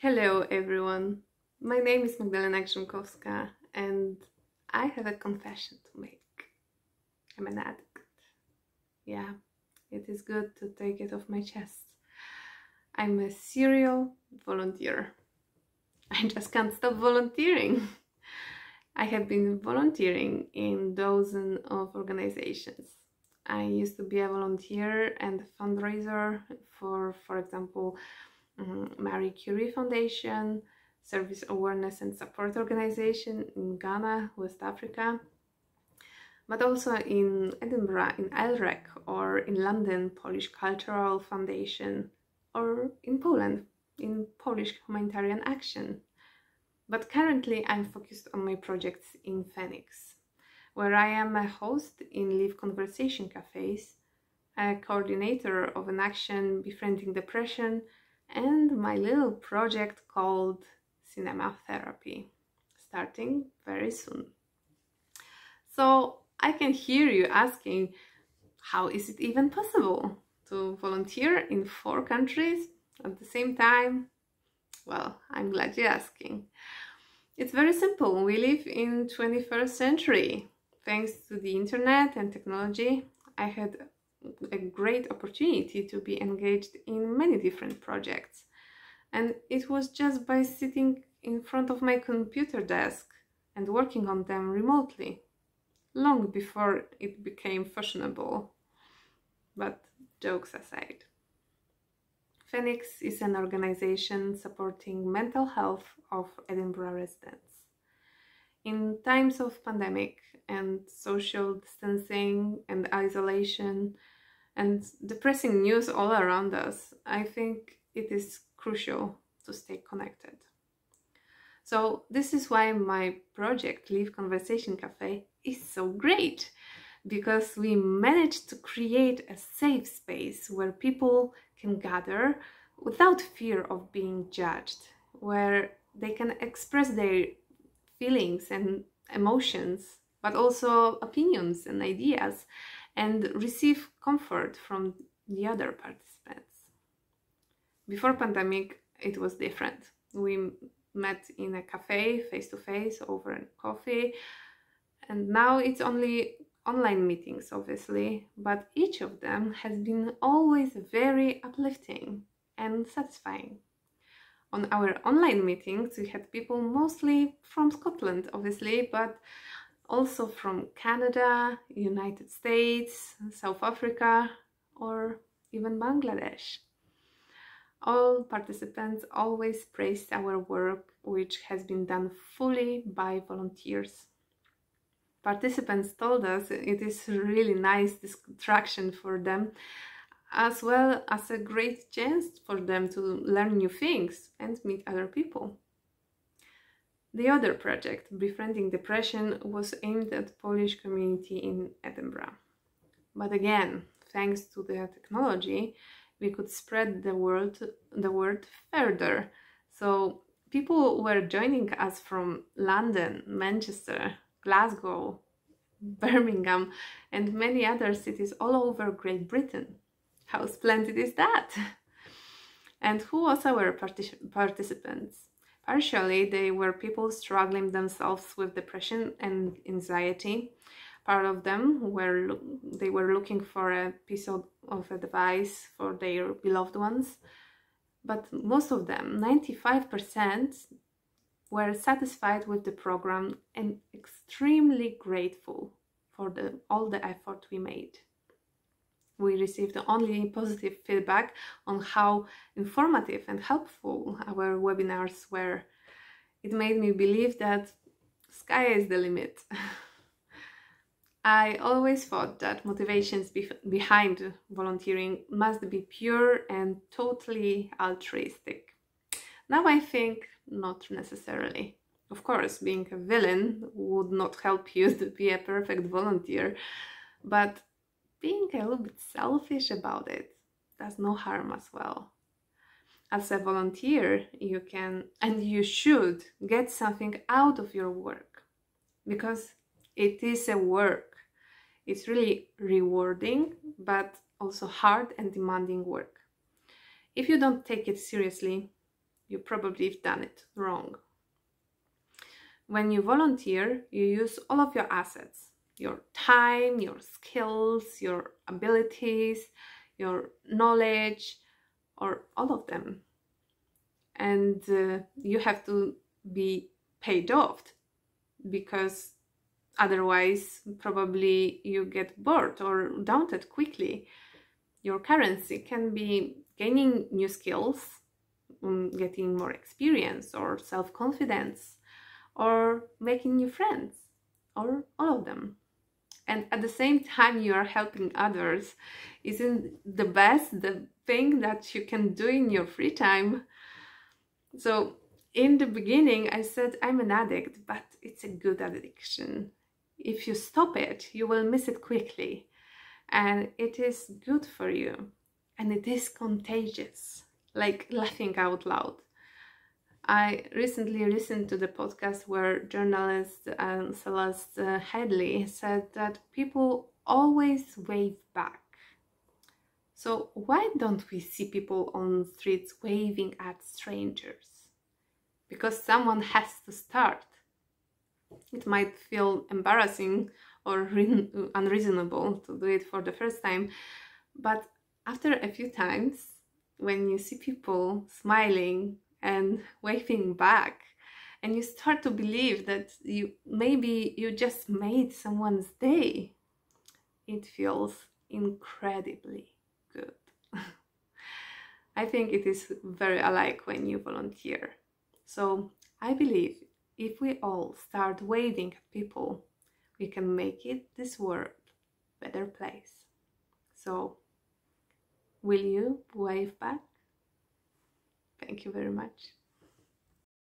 Hello everyone, my name is Magdalena Grzymkowska and I have a confession to make. I'm an addict. Yeah, it is good to take it off my chest. I'm a serial volunteer. I just can't stop volunteering. I have been volunteering in dozens of organizations. I used to be a volunteer and a fundraiser for example, Marie Curie Foundation, Service Awareness and Support Organization in Ghana, West Africa, but also in Edinburgh, in ELREC, or in London, Polish Cultural Foundation, or in Poland, in Polish Humanitarian Action. But currently I'm focused on my projects in Phoenix, where I am a host in Live Conversation Cafes, a coordinator of an action befriending depression, and my little project called Cinema Therapy, starting very soon. So I can hear you asking, how is it even possible to volunteer in 4 countries at the same time? Well, I'm glad you're asking. It's very simple. We live in 21st century. Thanks to the internet and technology, I had a great opportunity to be engaged in many different projects. And it was just by sitting in front of my computer desk and working on them remotely, long before it became fashionable. But jokes aside. Phoenix is an organization supporting mental health of Edinburgh residents. In times of pandemic and social distancing and isolation and depressing news all around us, I think it is crucial to stay connected. So this is why my project Live Conversation Cafe is so great, because we managed to create a safe space where people can gather without fear of being judged, where they can express their feelings and emotions, but also opinions and ideas, and receive comfort from the other participants. Before pandemic, it was different. We met in a cafe, face-to-face, over coffee, and now it's only online meetings, obviously, but each of them has been always very uplifting and satisfying. On our online meetings, we had people mostly from Scotland, obviously, but also from Canada, United States, South Africa, or even Bangladesh. All participants always praised our work, which has been done fully by volunteers. Participants told us it is a really nice distraction for them, as well as a great chance for them to learn new things and meet other people. The other project, Befriending Depression, was aimed at Polish community in Edinburgh. But again, thanks to the technology, we could spread the word further. So people were joining us from London, Manchester, Glasgow, Birmingham, and many other cities all over Great Britain. How splendid is that? And who was our participants? Partially, they were people struggling themselves with depression and anxiety. Part of them were looking for a piece of advice for their beloved ones. But most of them, 95%, were satisfied with the program and extremely grateful for all the effort we made. We received only positive feedback on how informative and helpful our webinars were. It made me believe that sky is the limit. I always thought that motivations behind volunteering must be pure and totally altruistic. Now I think not necessarily. Of course, being a villain would not help you to be a perfect volunteer, but being a little bit selfish about it does no harm as well. As a volunteer, you can and you should get something out of your work, because it is a work. It's really rewarding, but also hard and demanding work. If you don't take it seriously, you probably have done it wrong. When you volunteer, you use all of your assets, your time, your skills, your abilities, your knowledge, or all of them. And you have to be paid off, because otherwise probably you get bored or daunted quickly. Your currency can be gaining new skills, getting more experience or self-confidence, or making new friends, or all of them. And at the same time you are helping others. Isn't the thing that you can do in your free time? So in the beginning I said I'm an addict, but it's a good addiction. If you stop it, you will miss it quickly, and it is good for you, and it is contagious, like laughing out loud. I recently listened to the podcast where journalist Celeste Headley said that people always wave back. So why don't we see people on the streets waving at strangers? Because someone has to start. It might feel embarrassing or unreasonable to do it for the first time, but after a few times, when you see people smiling and waving back, and you start to believe that maybe you just made someone's day, it feels incredibly good. I think it is very alike when you volunteer. So I believe if we all start waving at people, we can make this world a better place. So will you wave back? Thank you very much.